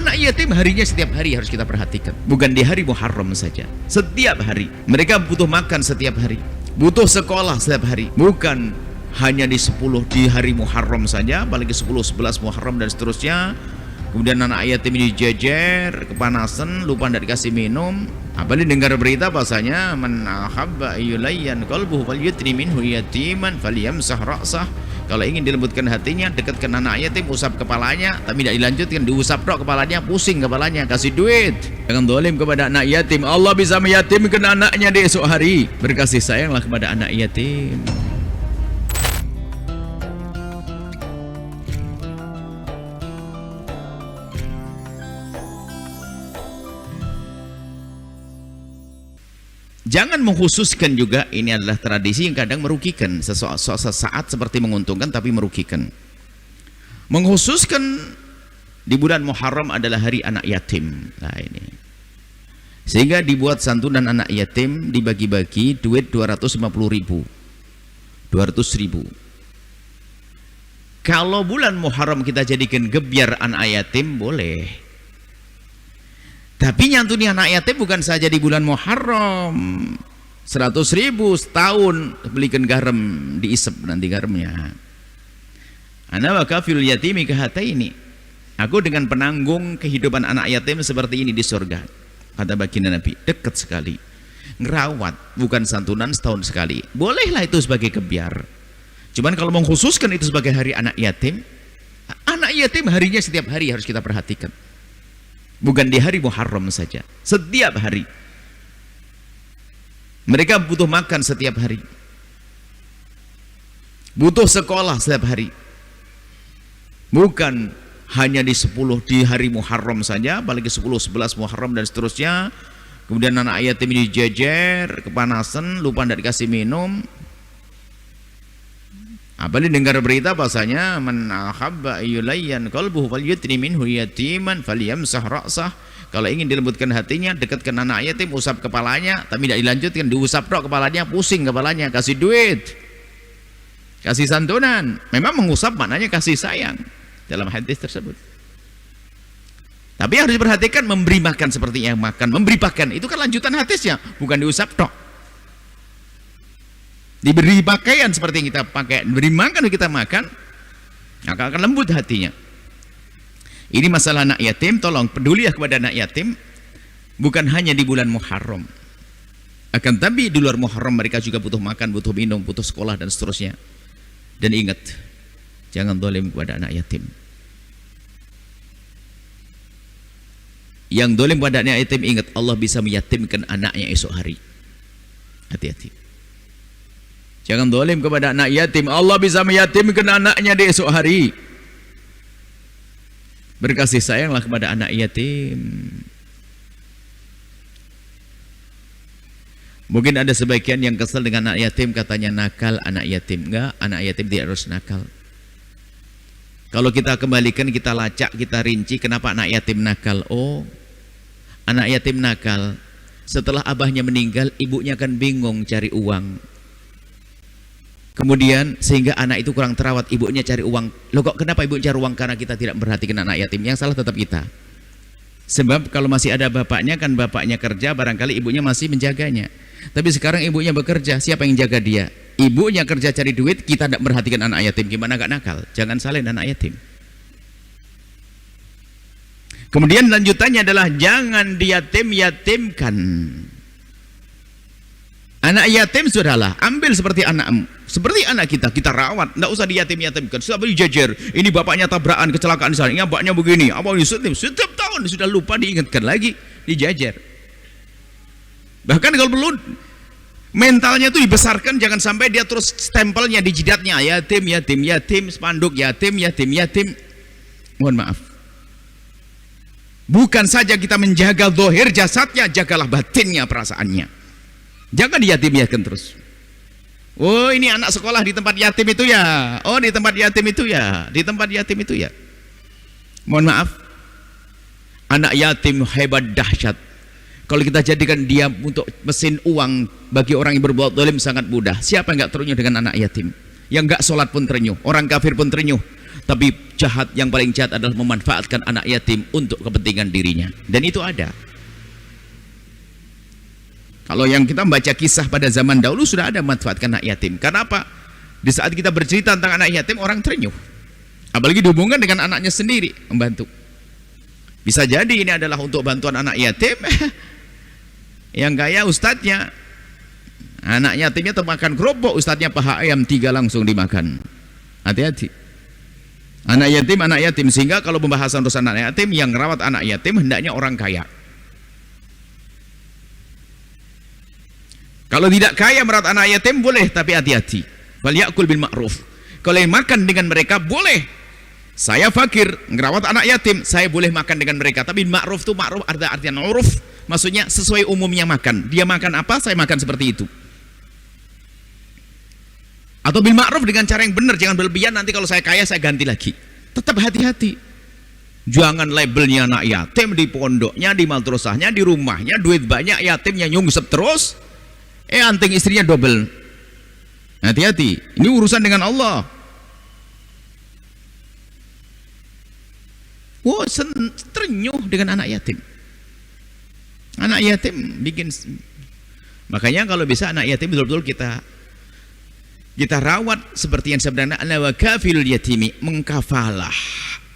Anak yatim harinya setiap hari harus kita perhatikan. Bukan di hari Muharram saja. Setiap hari. Mereka butuh makan setiap hari. Butuh sekolah setiap hari. Bukan hanya di 10 di hari Muharram saja, apalagi 10, 11 Muharram dan seterusnya. Kemudian anak yatim dijejer, kepanasan, lupa tidak dikasih minum. Apalagi dengar berita bahasanya man ahabba yulayyan qalbuhu falyutri minhu yatiman falyamsah ra'sah. Kalau ingin dilembutkan hatinya, dekatkan anak yatim, usap kepalanya, tapi tidak dilanjutkan, diusap dok kepalanya, pusing kepalanya, kasih duit. Jangan dolim kepada anak yatim. Allah bisa meyatimkan anaknya di esok hari. Berkasih sayanglah kepada anak yatim. Jangan mengkhususkan juga, ini adalah tradisi yang kadang merugikan. Sesaat seperti menguntungkan tapi merugikan. Mengkhususkan di bulan Muharram adalah hari anak yatim. Nah ini. Sehingga dibuat santunan anak yatim, dibagi-bagi duit 250.000. 200.000. Kalau bulan Muharram kita jadikan gebyar anak yatim, boleh. Tapi nyantuni anak yatim bukan saja di bulan Muharram. 100.000 setahun, belikan garam, diisep nanti garamnya. Ana wa kafil yatimi kahataini. Aku dengan penanggung kehidupan anak yatim seperti ini di surga. Kata baginda Nabi, dekat sekali. Ngerawat, bukan santunan setahun sekali. Bolehlah itu sebagai kebiar. Cuman kalau mengkhususkan itu sebagai hari anak yatim harinya setiap hari harus kita perhatikan. Bukan di hari Muharram saja, setiap hari. Mereka butuh makan setiap hari. Butuh sekolah setiap hari. Bukan hanya di 10 di hari Muharram saja, apalagi 10, 11 Muharram dan seterusnya. Kemudian anak yatim dijejer, kepanasan, lupa tidak dikasih minum. Apalagi dengar berita bahasanya man ahabba yulayyan qalbuhu falyutri minhu yatiman falyamsah ra'sah. Kalau ingin dilembutkan hatinya, dekatkan anak yatim, usap kepalanya, tapi tidak dilanjutkan, diusap dok kepalanya, pusing kepalanya, kasih duit, kasih santunan. Memang mengusap maknanya kasih sayang dalam hadis tersebut. Tapi harus diperhatikan, memberi makan seperti yang makan, memberi pakan itu kan lanjutan hadisnya, bukan diusap dok. Diberi pakaian seperti yang kita pakai, diberi makan kita makan, maka akan lembut hatinya. Ini masalah anak yatim, tolong pedulilah kepada anak yatim, bukan hanya di bulan Muharram. Akan tapi di luar Muharram mereka juga butuh makan, butuh minum, butuh sekolah dan seterusnya. Dan ingat, jangan zalim kepada anak yatim. Yang zalim kepada anak yatim, ingat Allah bisa meyatimkan anaknya esok hari. Hati-hati. Jangan zalim kepada anak yatim. Allah bisa meyatimkan anaknya di esok hari. Berkasih sayanglah kepada anak yatim. Mungkin ada sebagian yang kesal dengan anak yatim, katanya nakal anak yatim. Enggak, anak yatim tidak harus nakal. Kalau kita kembalikan, kita lacak, kita rinci, kenapa anak yatim nakal? Oh, anak yatim nakal setelah abahnya meninggal, ibunya akan bingung cari uang. Kemudian sehingga anak itu kurang terawat, ibunya cari uang. Loh kok kenapa ibu cari uang? Karena kita tidak memperhatikan anak yatim. Yang salah tetap kita. Sebab kalau masih ada bapaknya, kan bapaknya kerja, barangkali ibunya masih menjaganya. Tapi sekarang ibunya bekerja, siapa yang jaga dia? Ibunya kerja cari duit, kita tidak memperhatikan anak yatim. Gimana gak nakal? Jangan salin anak yatim. Kemudian lanjutannya adalah jangan diyatim-yatimkan. Anak yatim sudahlah, ambil seperti anakmu, seperti anak kita, kita rawat, tidak usah diyatim-yatimkan. Sudah dijajar, ini bapaknya tabrakan, kecelakaan di sana, ini bapaknya begini, apa ini setiap tahun sudah lupa diingatkan lagi, dijajar. Bahkan kalau perlu mentalnya itu dibesarkan, jangan sampai dia terus stempelnya di jidatnya, yatim, yatim, yatim, spanduk yatim, yatim, yatim. Mohon maaf. Bukan saja kita menjaga zahir jasadnya, jagalah batinnya, perasaannya. Jangan diyatim-yatimkan terus. Oh, ini anak sekolah di tempat yatim itu ya. Oh, di tempat yatim itu ya. Di tempat yatim itu ya. Mohon maaf. Anak yatim hebat dahsyat. Kalau kita jadikan dia untuk mesin uang bagi orang yang berbuat zalim sangat mudah. Siapa yang enggak terenyuh dengan anak yatim? Yang enggak sholat pun terenyuh. Orang kafir pun terenyuh. Tapi jahat, yang paling jahat adalah memanfaatkan anak yatim untuk kepentingan dirinya. Dan itu ada. Kalau yang kita membaca kisah pada zaman dahulu sudah ada memanfaatkan anak yatim. Karena apa? Di saat kita bercerita tentang anak yatim, orang terenyuh. Apalagi dihubungkan dengan anaknya sendiri, membantu. Bisa jadi ini adalah untuk bantuan anak yatim. Yang kaya ustadznya, anak yatimnya termakan kerupuk, ustadznya paha ayam 3 langsung dimakan. Hati-hati. Anak yatim, sehingga kalau pembahasan urusan anak yatim, yang rawat anak yatim hendaknya orang kaya. Kalau tidak kaya merawat anak yatim boleh, tapi hati-hati. Falyakul bil ma'ruf. Kalau yang makan dengan mereka boleh. Saya fakir, ngerawat anak yatim, saya boleh makan dengan mereka. Tapi ma'ruf itu ma'ruf ada artian uruf, maksudnya sesuai umumnya makan. Dia makan apa, saya makan seperti itu. Atau bil ma'ruf dengan cara yang benar, jangan berlebihan, nanti kalau saya kaya saya ganti lagi. Tetap hati-hati. Jangan labelnya anak yatim di pondoknya, di madrasahnya, di rumahnya, duit banyak, yatimnya nyungsep terus. Anting istrinya double. Hati-hati, ini urusan dengan Allah. Wah, terenyuh dengan anak yatim. Anak yatim bikin. Makanya kalau bisa anak yatim betul-betul kita rawat seperti yang sebenarnya wa kafilul yatimi, mengkafalah,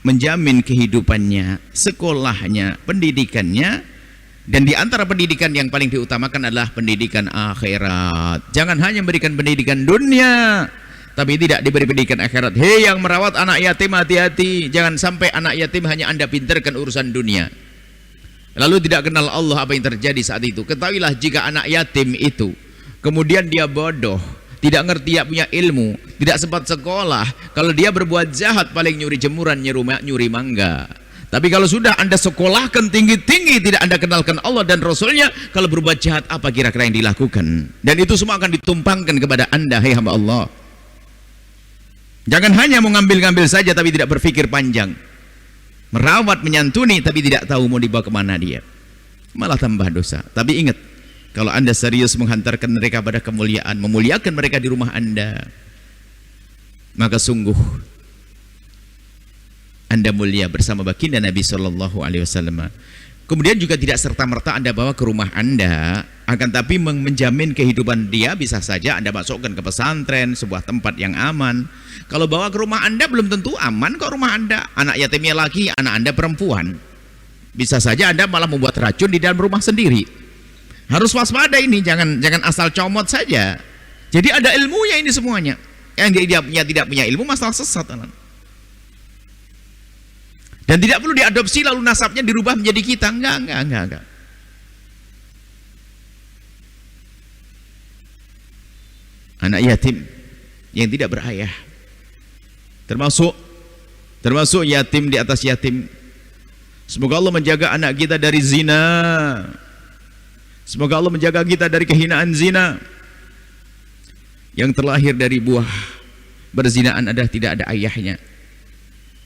menjamin kehidupannya, sekolahnya, pendidikannya. Dan di antara pendidikan yang paling diutamakan adalah pendidikan akhirat. Jangan hanya memberikan pendidikan dunia, tapi tidak diberi pendidikan akhirat. Hei yang merawat anak yatim, hati-hati. Jangan sampai anak yatim hanya Anda pintarkan urusan dunia, lalu tidak kenal Allah. Apa yang terjadi saat itu? Ketahuilah, jika anak yatim itu kemudian dia bodoh, tidak ngerti, tidak punya ilmu, tidak sempat sekolah, kalau dia berbuat jahat paling nyuri jemuran, nyuri mangga. Tapi kalau sudah Anda sekolahkan tinggi-tinggi, tidak Anda kenalkan Allah dan Rasulnya, kalau berbuat jahat apa kira-kira yang dilakukan? Dan itu semua akan ditumpangkan kepada Anda, hai hamba Allah. Jangan hanya mau ngambil-ngambil saja tapi tidak berpikir panjang. Merawat, menyantuni tapi tidak tahu mau dibawa kemana dia, malah tambah dosa. Tapi ingat, kalau Anda serius menghantarkan mereka pada kemuliaan, memuliakan mereka di rumah Anda, maka sungguh Anda mulia bersama baginda Nabi Shallallahu Alaihi Wasallam. Kemudian juga tidak serta-merta Anda bawa ke rumah Anda, akan tapi menjamin kehidupan dia. Bisa saja Anda masukkan ke pesantren, sebuah tempat yang aman. Kalau bawa ke rumah Anda belum tentu aman kok rumah Anda. Anak yatimnya laki, anak Anda perempuan. Bisa saja Anda malah membuat racun di dalam rumah sendiri. Harus waspada ini, jangan asal comot saja. Jadi ada ilmunya ini semuanya. Yang dia tidak punya ilmu masalah sesat. Dan tidak perlu diadopsi lalu nasabnya dirubah menjadi kita. Enggak. Anak yatim yang tidak berayah, termasuk yatim di atas yatim. Semoga Allah menjaga anak kita dari zina. Semoga Allah menjaga kita dari kehinaan zina. Yang terlahir dari buah berzinaan adalah tidak ada ayahnya,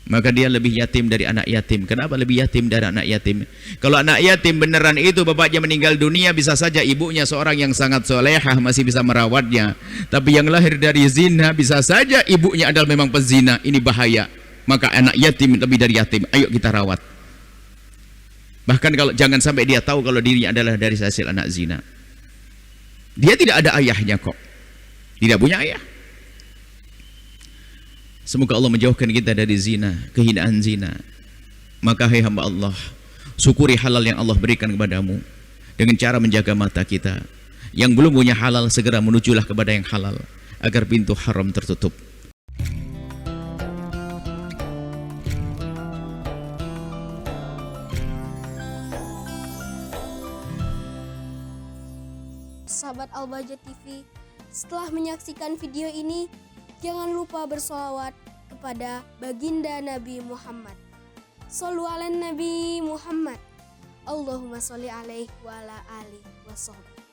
maka dia lebih yatim dari anak yatim. Kenapa lebih yatim dari anak yatim? Kalau anak yatim beneran itu bapaknya meninggal dunia, bisa saja ibunya seorang yang sangat solehah masih bisa merawatnya. Tapi yang lahir dari zina, bisa saja ibunya adalah memang pezina. Ini bahaya. Maka anak yatim lebih dari yatim. Ayo kita rawat. Bahkan kalau jangan sampai dia tahu kalau dirinya adalah dari hasil anak zina. Dia tidak ada ayahnya kok. Tidak punya ayah. Semoga Allah menjauhkan kita dari zina, kehinaan zina. Maka hai hamba Allah, syukuri halal yang Allah berikan kepadamu dengan cara menjaga mata kita. Yang belum punya halal, segera menujulah kepada yang halal agar pintu haram tertutup. Sahabat Al-Bahjah TV, setelah menyaksikan video ini, jangan lupa bersolawat kepada baginda Nabi Muhammad. Shollu ala Nabi Muhammad. Allahumma sholli alaihi wa ala alihi wa sahbihi.